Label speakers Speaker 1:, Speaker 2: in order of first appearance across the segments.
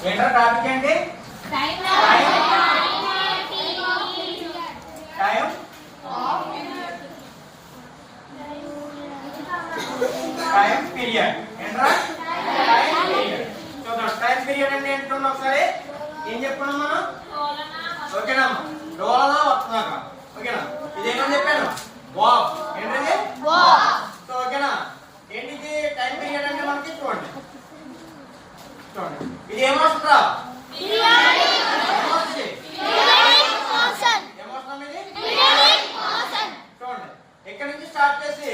Speaker 1: ఏంట్రా టాపిక్ ఏంటి? Time time period. ఏంట్రా టైం పీరియడ్. చూద్దాం టైం పీరియడ్ అంటే ఏంటో ఒకసారి ఏం చెప్పుకున్నాం మనం? ఓకేనా? డోలనా వస్తున్నాక. ఓకేనా? ఇదేమని చెప్పాను? వాక్. ఏంటది? వాక్. సో ఓకేనా? ఏంటిది టైం పీరియడ్ అంటే మనకి చూడండి. చూడండి. ఇది ఏమొస్తుందా? Periodic motion. Periodic motion. ఏమొస్తుంది ఇది? Periodic motion. చూడండి. ఇక్కడ నుంచి స్టార్ట్ చేసి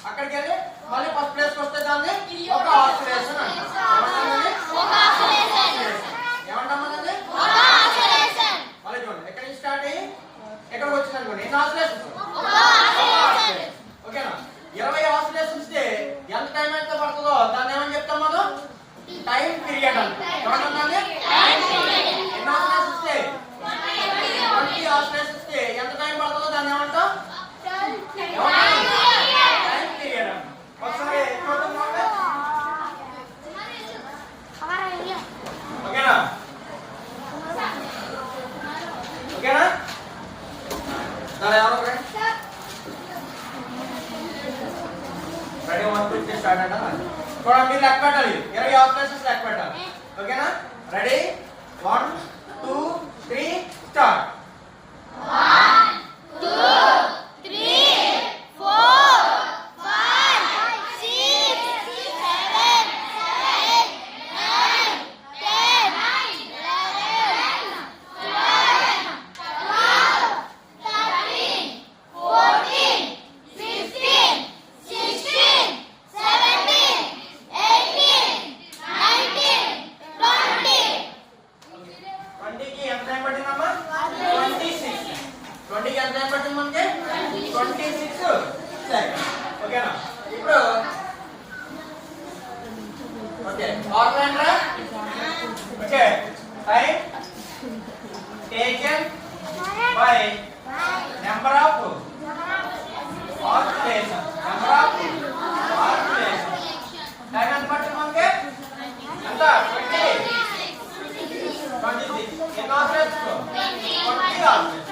Speaker 1: అక్కడికి వెళ్ళి మళ్ళీ ఫస్ట్ ప్లేస్ కి వస్తే దాన్ని ఒక ఆసిలేషన్ అంటాం. ఏమంటామండి? ఒక ఆసిలేషన్. ఏమంటామండి? ఒక ఆసిలేషన్. మళ్ళీ చూడండి. ఇక్కడ నుంచి స్టార్ట్ అయ్యి ఎక్కడికి వచ్చింది అనుకోండి. ఎన్ని ఆసిలేషన్స్? ఒక ఆసిలేషన్. ఓకేనా? 20 ఆసిలేషన్స్ కి ఎంత టైం అయితే పడుతుందో దాన్ని ఏమని చెప్తాం మనం? టైం పీరియడ్ అంటాం. ఏమంటామండి? Time period. ఎన్ని ఆసిలేషన్స్ కి? 20 ఆసిలేషన్స్ కి ఎంత టైం పడుతుందో దాన్ని ఏమంటాం? Time period. ఒకసారి చూద్దాం. ఓకేనా? ఓకేనా? సరే ఎవరు ఫ్రెండ్స్? రెడీ 1 2 3 స్టార్ట్ అంట. చూడండి మీరు లెక్క పెట్టాలి. 20 ఆపరేషన్స్ లెక్క పెట్టాలి. ఓకేనా? Ready 1 2 3 start.
Speaker 2: 1 2 3 4 5 6 7 8 9 10 11 12 13 14 15 16 17 18 19 20.
Speaker 1: 20 కి ఎంత టైం పట్టిందమ్మా? 26. 20 కి ఎంత టైం పట్టింది మనకి? 26 సెకండ్స్. ఓకేనా? ఇప్పుడు ఓకే ఆర్గనైజ్ రా. Okay time taken by number of oscillation. Number of oscillation. Time ఎంత పట్టింది మనకి? ఎంత? 26. ఎన్ని ఆసిలేషన్స్? 20 ఆసిలేషన్స్.